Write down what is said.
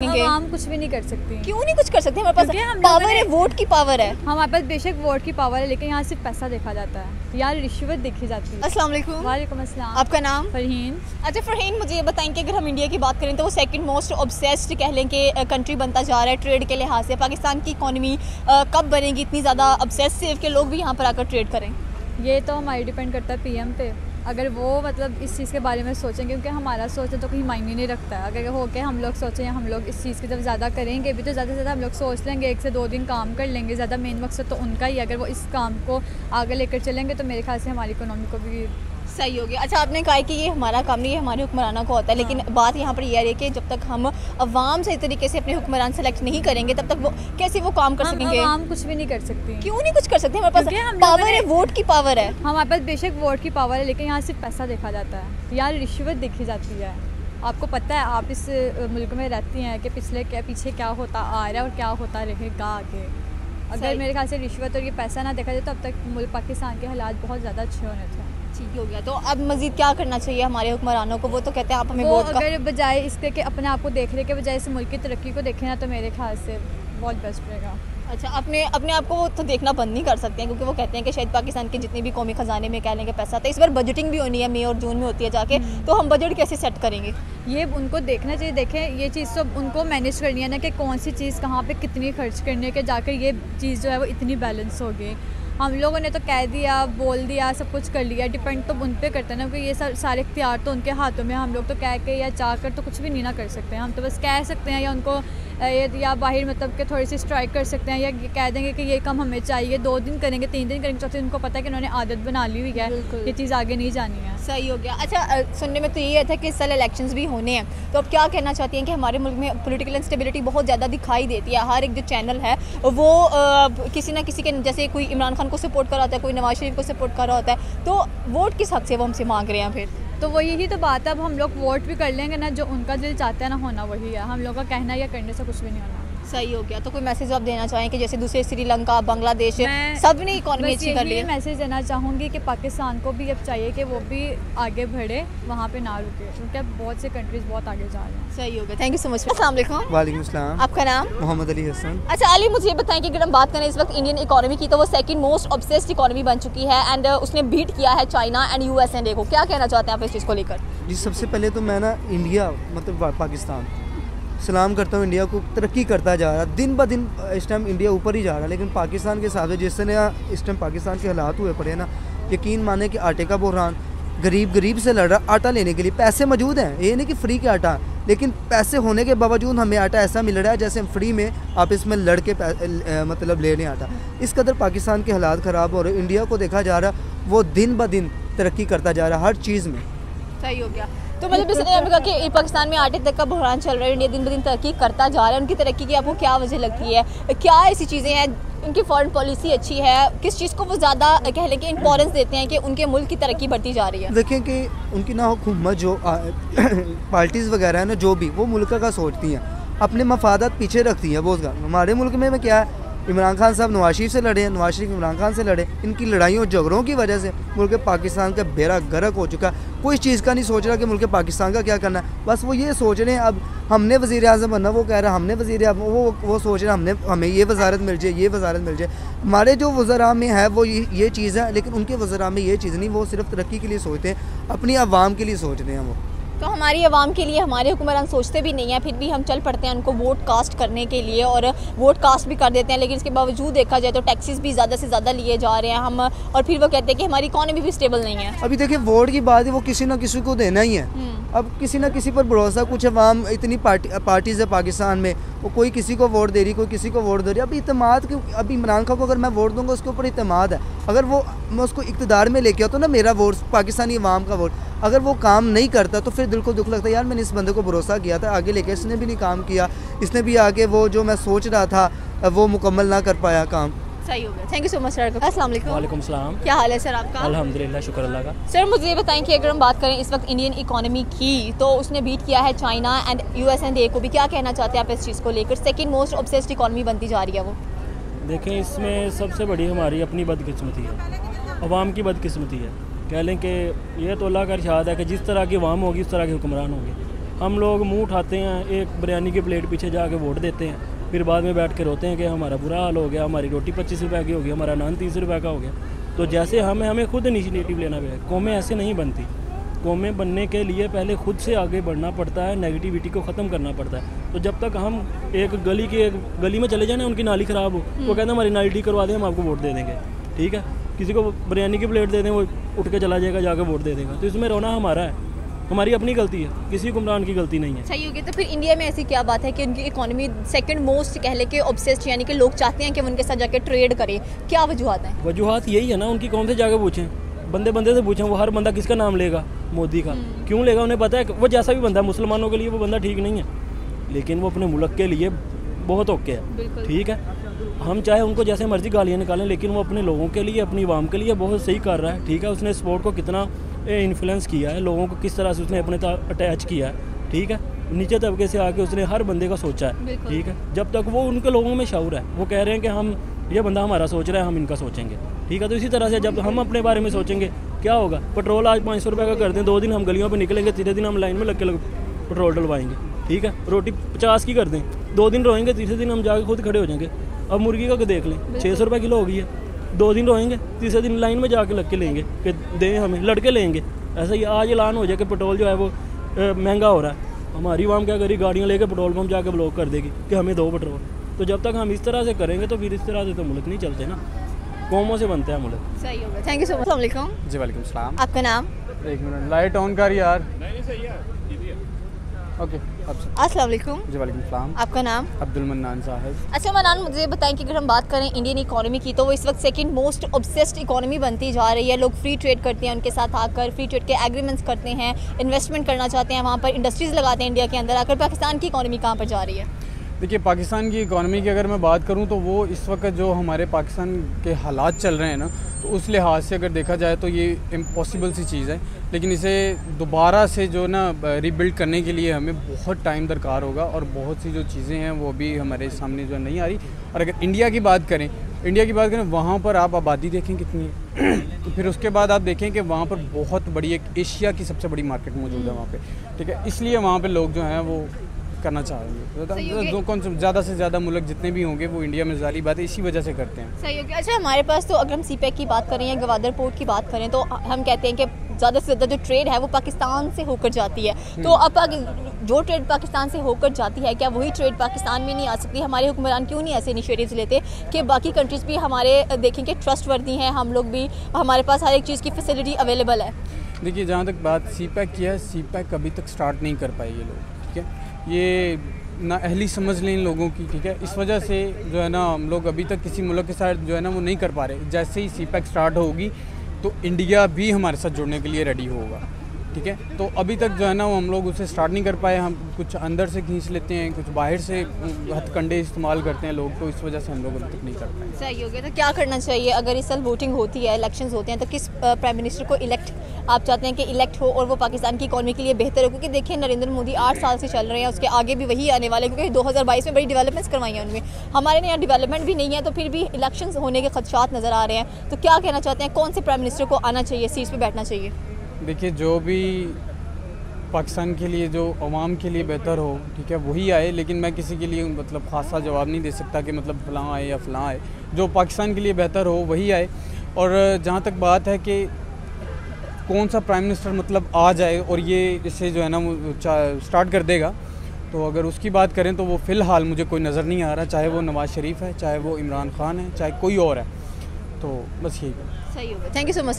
हम कुछ भी नहीं कर सकते। क्यों नहीं कुछ कर सकते? हमारे पास पावर है, वोट की पावर है। हमारे पास बेशक वोट की पावर है, लेकिन यहाँ सिर्फ पैसा देखा जाता है, यार रिश्वत देखी जाती है। अस्सलाम वालेकुम। वालेकुम अस्सलाम। आपका नाम? फरहीन। अच्छा फरहीन, मुझे ये बताएं कि अगर हम इंडिया की बात करें तो वो सेकंड मोस्ट ऑब्सेस्ड कह लें कि कंट्री बनता जा रहा है ट्रेड के लिहाज से। पाकिस्तान की इकॉनमी कब बनेगी इतनी ज़्यादा ऑब्सेसिव के लोग भी यहाँ पर आकर ट्रेड करें? ये तो हमारी डिपेंड करता है पीएम पे। अगर वो मतलब इस चीज़ के बारे में सोचेंगे, क्योंकि हमारा सोचना तो कहीं मायने नहीं रखता है। अगर हो के हम लोग सोचें हम लोग इस चीज़ की जब ज़्यादा करेंगे भी तो ज़्यादा से ज़्यादा हम लोग सोच लेंगे, 1 से 2 दिन काम कर लेंगे, ज़्यादा मेन मकसद तो उनका ही है। अगर वो इस काम को आगे लेकर चलेंगे तो मेरे ख्याल से हमारी इकोनॉमी को भी सही हो गया। अच्छा, आपने कहा कि ये हमारा काम नहीं, ये हमारे हुक्मरानों को होता है, लेकिन बात यहाँ पर यह है कि जब तक हम अवाम सही तरीके से अपने हुक्मरान सेलेक्ट नहीं करेंगे तब तक वो कैसे वो काम कर सकेंगे? हम कुछ भी नहीं कर सकते। क्यों नहीं कुछ कर सकते? हमारे पास पावर है, वोट की पावर है। हमारे पास बेशक वोट की पावर है, लेकिन यहाँ सिर्फ पैसा देखा जाता है, यार रिश्वत देखी जाती है। आपको पता है, आप इस मुल्क में रहती हैं कि पीछे क्या होता आ रहा है और क्या होता रहेगा आगे। अगर मेरे ख्याल से रिश्वत और ये पैसा ना देखा जाए तो अब तक मुल्क पाकिस्तान के हालात बहुत ज़्यादा अच्छे होने थे। ठीक हो गया। तो अब मजीद क्या करना चाहिए हमारे हुक्मरानों को? वो तो कहते हैं आप हमें वो वोट का, अगर बजाय इसके कि अपने आप को देखने के बजाय इस मुल्क की तरक्की को देखें ना तो मेरे ख्याल से बहुत बेस्ट रहेगा। अच्छा, अपने आप को वो तो देखना बंद नहीं कर सकते हैं, क्योंकि वो कहते हैं कि शायद पाकिस्तान के जितने भी कौमी खजाने में कह लेंगे पैसा आता है। इस बार बजटिंग भी होनी है, मई और जून में होती है जाके, तो हम बजट कैसे सेट करेंगे? ये उनको देखना चाहिए। देखें, ये चीज़ तो उनको मैनेज करनी है ना कि कौन सी चीज़ कहाँ पे कितनी खर्च करने के जाकर ये चीज़ जो है वो इतनी बैलेंस होगी। हम लोगों ने तो कह दिया, बोल दिया, सब कुछ कर लिया, डिपेंड तो उन पे करता है ना, क्योंकि ये सारे इख्तियार तो उनके हाथों में। हम लोग तो कह के या चाह कर तो कुछ भी नहीं ना कर सकते हैं। हम तो बस कह सकते हैं या उनको या बाहर मतलब के थोड़ी सी स्ट्राइक कर सकते हैं, या कह देंगे कि ये काम हमें चाहिए, 2 दिन करेंगे, 3 दिन करेंगे, चौथे उनको पता है कि उन्होंने आदत बना ली हुई है, ये चीज़ आगे नहीं जानी है। सही हो गया। अच्छा, सुनने में तो ये था कि इस साल इलेक्शंस भी होने हैं, तो अब क्या कहना चाहती हैं कि हमारे मुल्क में पॉलिटिकल इंस्टेबिलिटी बहुत ज़्यादा दिखाई देती है। हर एक जो चैनल है वो किसी ना किसी के, जैसे कोई इमरान खान को सपोर्ट कर रहा होता है, कोई नवाज शरीफ को सपोर्ट कर रहा होता है, तो वोट किस हक से वो हमसे मांग रहे हैं? फिर तो वो यही तो बात है, अब हम लोग वोट भी कर लेंगे ना, जो उनका दिल चाहता है ना होना वही है। हम लोग का कहना या करने से कुछ भी नहीं होना। सही हो गया। तो कोई मैसेज आप देना चाहें कि जैसे दूसरे श्रीलंका, बांग्लादेश, सब ने इकॉनमी अच्छी कर ली है? मैसेज देना चाहूँगी कि पाकिस्तान को भी अब चाहिए कि वो भी आगे बढ़े, वहाँ पे ना रुके, क्योंकि अब बहुत से कंट्रीज बहुत आगे जा रहे हैं। सही हो गया। Thank you so much. अस्सलाम वालेकुम। वालेकुम सलाम। आपका नाम? मोहम्मद अली हसन। अच्छा अली, मुझे बताएं कि अगर हम बात करें इस वक्त इंडियन इकॉनमी की, तो वो सेकंड मोस्ट ऑब्सेस्ड इकॉनमी बन चुकी है एंड उसने बीट किया है चाइना एंड यूएसए को। क्या कहना चाहते हैं आप इस चीज़ को लेकर? जी, सबसे पहले तो मैं ना इंडिया मतलब पाकिस्तान सलाम करता हूँ। इंडिया को तरक्की करता जा रहा है, दिन ब दिन इस टाइम इंडिया ऊपर ही जा रहा है, लेकिन पाकिस्तान के हिसाब से जिस तरह इस टाइम पाकिस्तान के हालात हुए पड़े ना, यकीन माने कि आटे का बहरान, गरीब से लड़ रहा। आटा लेने के लिए पैसे मौजूद हैं, ये नहीं कि फ्री के आटा, लेकिन पैसे होने के बावजूद हमें आटा ऐसा मिल रहा है जैसे फ्री में आप इसमें लड़ के मतलब ले लें आटा। इस कदर पाकिस्तान के हालात ख़राब हो रहे। इंडिया को देखा जा रहा वो दिन ब दिन तरक्की करता जा रहा है हर चीज़ में। सही हो गया। तो मतलब इसने कहा कि पाकिस्तान में आटे तक का बहरान चल रहा है, इंडिया दिन ब दिन तरक्की करता जा रहा है। उनकी तरक्की की आपको क्या वजह लगती है? क्या ऐसी चीज़ें हैं? उनकी फॉरेन पॉलिसी अच्छी है? किस चीज़ को वो ज़्यादा कह लें कि इंपॉर्टेंस देते हैं कि उनके मुल्क की तरक्की बढ़ती जा रही है? देखें कि उनकी ना हुकूमत जो पार्टीज़ वगैरह है ना, जो भी वो मुल्क का सोचती हैं, अपने मफादात पीछे रखती हैं। वो हमारे मुल्क में क्या है, इमरान खान साहब नवाज शरीफ से लड़े हैं, नवाज शरीफ इमरान खान से लड़े। इनकी लड़ाइयों झगड़ों की वजह से मुल्क पाकिस्तान का बेड़ा गर्क हो चुका है। कोई चीज़ का नहीं सोच रहा कि मुल्क पाकिस्तान का क्या करना है, बस वो ये सोच रहे हैं अब हमने वज़ीर आज़म बनना, वो कह रहा है हमने वज़ीर वो सोच रहे हैं हमें ये वजारत मिल जाए, ये वजारत मिल जाए। हमारे जो वज़रा में है वो ये चीज़ है, लेकिन उनके वज़रा में ये चीज़ नहीं, वो सिर्फ तरक्की के लिए सोचते हैं, अपनी आवाम के लिए सोच रहे हैं वो। तो हमारी आवाम के लिए हमारे हुक्मरान सोचते भी नहीं है, फिर भी हम चल पड़ते हैं उनको वोट कास्ट करने के लिए और वोट कास्ट भी कर देते हैं, लेकिन इसके बावजूद देखा जाए तो टैक्सेस भी ज़्यादा से ज़्यादा लिए जा रहे हैं हम, और फिर वो कहते हैं कि हमारी इकॉनमी भी स्टेबल नहीं है। अभी देखिए, वोट की बात है, वो किसी ना किसी को देना ही है। अब किसी ना किसी पर भरोसा, कुछ अवाम इतनी पार्टीज़ है पाकिस्तान में, वो कोई किसी को वोट दे रही, कोई किसी को वोट दे रही। अभी इत्तेमाद के, अभी इमरान खान को अगर मैं वोट दूंगा उसके ऊपर इत्तेमाद है। अगर वो मैं उसको इक़्तिदार में लेके आता हूँ ना, मेरा वोट पाकिस्तानी अवाम का वोट, अगर वो काम नहीं करता तो फिर दिल को दुख लगता है, यार मैंने इस बंदे को भरोसा किया था, आगे लेके इसने भी नहीं काम किया, इसने भी आगे वो जो मैं सोच रहा था वो मुकम्मल ना कर पाया काम। सही हो गया। Thank you so much sir. अस्सलाम वालेकुम। वालेकुम सलाम। क्या हाल है सर आपका? अल्हम्दुलिल्लाह, शुक्र अल्लाह का। सर मुझे ये बताएं कि अगर हम बात करें इस वक्त इंडियन इकॉनमी की, तो उसने बीट किया है चाइना एंड यूएसए को भी। क्या कहना चाहते हैं आप इस चीज़ को लेकर? सेकंड मोस्ट ऑब्सेस्ड इकॉनमी बनती जा रही है वो। देखें, इसमें सबसे बड़ी हमारी अपनी बदकिस्मती है, अवाम की बदकिस्मती है। कह लें कि ये तो अल्लाह का इरशाद है कि जिस तरह की अवाम होगी उस तरह के हुक्मरान होंगे। हम लोग मुंह उठाते हैं, एक बिरयानी की प्लेट पीछे जाके वोट देते हैं, फिर बाद में बैठ के रोते हैं कि हमारा बुरा हाल हो गया, हमारी रोटी 25 रुपये की हो गई, हमारा नान 30 रुपये का हो गया। तो जैसे हमें खुद इनिशिएटिव लेना पड़ेगा। कौमें ऐसे नहीं बनती। कौमें बनने के लिए पहले खुद से आगे बढ़ना पड़ता है, नेगेटिविटी को ख़त्म करना पड़ता है। तो जब तक हम एक गली में चले जाए ना, उनकी नाली ख़राब हो, वो कहते हैं हमारी नाली ठीक करवा दें, हम आपको वोट दे देंगे, ठीक है। किसी को बिरयानी की प्लेट दे दें, वो उठ के चला जाएगा, जाकर वोट दे देगा। तो इसमें रोना हमारा है, हमारी अपनी गलती है, किसी हुक्मरान की गलती नहीं है। सही हो गया। तो फिर इंडिया में ऐसी क्या बात है कि उनकी इकोनॉमी सेकंड मोस्ट कह ले के ऑब्सेस्ड, यानी कि लोग चाहते हैं कि उनके साथ जाकर ट्रेड करें? क्या वजूहत हैं? वजूहत यही है ना, उनकी कौन से जाकर पूछें, बंदे से पूछें। वो हर बंदा किसका नाम लेगा? मोदी का। क्यों लेगा? उन्हें पता है कि वो जैसा भी बंदा है, मुसलमानों के लिए वो बंदा ठीक नहीं है, लेकिन वो अपने मुल्क के लिए बहुत ओके है, ठीक है। हम चाहे उनको जैसे मर्जी गालियाँ निकालें, लेकिन वो अपने लोगों के लिए, अपनी आवाम के लिए बहुत सही कर रहा है, ठीक है। उसने स्पोर्ट को कितना इन्फ्लुएंस किया है, लोगों को किस तरह से उसने अपने अटैच किया है, ठीक है। नीचे तबके से आके उसने हर बंदे का सोचा है, ठीक है। जब तक वो उनके लोगों में शऊर है, वो कह रहे हैं कि हम ये बंदा हमारा सोच रहा है, हम इनका सोचेंगे, ठीक है। तो इसी तरह से जब हम अपने बारे में सोचेंगे, क्या होगा? पेट्रोल आज 500 रुपये का कर दें, 2 दिन हम गलियों पे निकलेंगे, 3 दिन हम लाइन में लग के पेट्रोल डलवाएंगे, ठीक है। रोटी 50 की कर दें, 2 दिन रोएंगे, तीसरे दिन हम जाके खुद खड़े हो जाएंगे। अब मुर्गी का देख लें, 600 रुपये किलो हो गई है, 2 दिन रोएंगे, तीसरे दिन लाइन में जाके लग के लेंगे कि दें हमें, लड़के लेंगे। ऐसा ही आज ऐलान हो जाए कि पेट्रोल जो है वो महंगा हो रहा है, हमारी आवाम क्या करी? गाड़ियाँ लेके पेट्रोल पंप जाके ब्लॉक कर देगी कि हमें दो पेट्रोल। तो जब तक हम इस तरह से करेंगे तो फिर इस तरह से तो मुल्क नहीं चलते ना, कौमों से बनते हैं मुल्क। सही होगा। Thank you so much. अस्सलाम वालेकुम। जी वालेकुम सलाम। आपका नाम? एक मिनट, लाइट ऑन कर यार। ओके, अस्सलाम वालेकुम। जी वालेकुम सलाम। आपका नाम? अब्दुल मन्नान साहब। अच्छा मन्नान, मुझे बताएं कि अगर हम बात करें इंडियन इकोनॉमी की, तो वो इस वक्त सेकंड मोस्ट ऑब्सेस्ड इकोनॉमी बनती जा रही है। लोग फ्री ट्रेड करते हैं, उनके साथ आकर फ्री ट्रेड के एग्रीमेंट्स करते हैं, इन्वेस्टमेंट करना चाहते हैं, वहाँ पर इंडस्ट्रीज़ लगाते हैं इंडिया के अंदर आकर। पाकिस्तान की इकोनॉमी कहाँ पर जा रही है? देखिए, पाकिस्तान की इकॉनमी की अगर मैं बात करूं तो वो इस वक्त जो हमारे पाकिस्तान के हालात चल रहे हैं ना, तो उस लिहाज से अगर देखा जाए तो ये इम्पॉसिबल सी चीज़ है। लेकिन इसे दोबारा से जो ना रीबिल्ड करने के लिए हमें बहुत टाइम दरकार होगा, और बहुत सी जो चीज़ें हैं वो भी हमारे सामने जो नहीं आ रही। और अगर इंडिया की बात करें, वहाँ पर आप आबादी देखें कितनी है तो फिर उसके बाद आप देखें कि वहाँ पर बहुत बड़ी एक एशिया की सबसे बड़ी मार्केट मौजूद है वहाँ पे, ठीक है। इसलिए वहाँ पे लोग जो हैं वो करना चाहेंगे। कौन से ज़्यादा से ज़्यादा मुल्क जितने भी होंगे वो इंडिया में जारी बात है, इसी वजह से करते हैं। सही हो गया। अच्छा, हमारे पास तो अगर हम सीपैक की बात करें या गवादर पोर्ट की बात करें, तो हम कहते हैं कि ज़्यादा से ज़्यादा जो ट्रेड है वो पाकिस्तान से होकर जाती है। तो अब जो ट्रेड पाकिस्तान से होकर जाती है, क्या वही ट्रेड पाकिस्तान में नहीं आ सकती? हमारे हुक्मरान क्यों नहीं ऐसे इनिशिएटिव्स लेते कि बाकी कंट्रीज़ भी हमारे देखें कि ट्रस्टवर्दी हैं, हम लोग भी, हमारे पास हर एक चीज़ की फैसिलिटी अवेलेबल है? देखिए, जहाँ तक बात सीपैक की है, सीपैक अभी तक स्टार्ट नहीं कर पाए ये लोग, ठीक है। ये ना अहली समझ लें इन लोगों की, ठीक है। इस वजह से जो है ना हम लोग अभी तक किसी मुल्क के साथ जो है ना वो नहीं कर पा रहे। जैसे ही सीपैक स्टार्ट होगी तो इंडिया भी हमारे साथ जुड़ने के लिए रेडी होगा, ठीक है। तो अभी तक जो है ना वो हम लोग उसे स्टार्ट नहीं कर पाए। हम कुछ अंदर से खींच लेते हैं, कुछ बाहर से हथकंडे इस्तेमाल करते हैं लोग, तो इस वजह से हम लोग अभी तक नहीं कर पाए। सही हो गया। तो क्या करना चाहिए अगर इस साल वोटिंग होती है, इलेक्शंस होते हैं, तो किस प्राइम मिनिस्टर को इलेक्ट आप चाहते हैं कि इलेक्ट हो और वो पाकिस्तान की इकॉनमी के लिए बेहतर हो? क्योंकि देखिए नरेंद्र मोदी 8 साल से चल रहे हैं, उसके आगे भी वही आने वाले, क्योंकि 2022 में बड़ी डेवलपमेंट्स करवाई हैं उनमें। हमारे यहाँ डेवलपमेंट भी नहीं है, तो फिर भी इलेक्शंस होने के खदशात नज़र आ रहे हैं। तो क्या कहना चाहते हैं, कौन से प्राइम मिनिस्टर को आना चाहिए, सीट्स पर बैठना चाहिए? देखिए, जो भी पाकिस्तान के लिए, जो अवाम के लिए बेहतर हो, ठीक है, वही आए। लेकिन मैं किसी के लिए मतलब खासा जवाब नहीं दे सकता कि मतलब फ़लाँ आए या फ़लाँ आए। जो पाकिस्तान के लिए बेहतर हो वही आए। और जहाँ तक बात है कि कौन सा प्राइम मिनिस्टर मतलब आ जाए और ये इसे जो है ना स्टार्ट कर देगा, तो अगर उसकी बात करें तो वो फ़िलहाल मुझे कोई नज़र नहीं आ रहा। चाहे वो नवाज़ शरीफ है, चाहे वो इमरान खान है, चाहे कोई और है, तो बस यही। सही होगा। Thank you so much.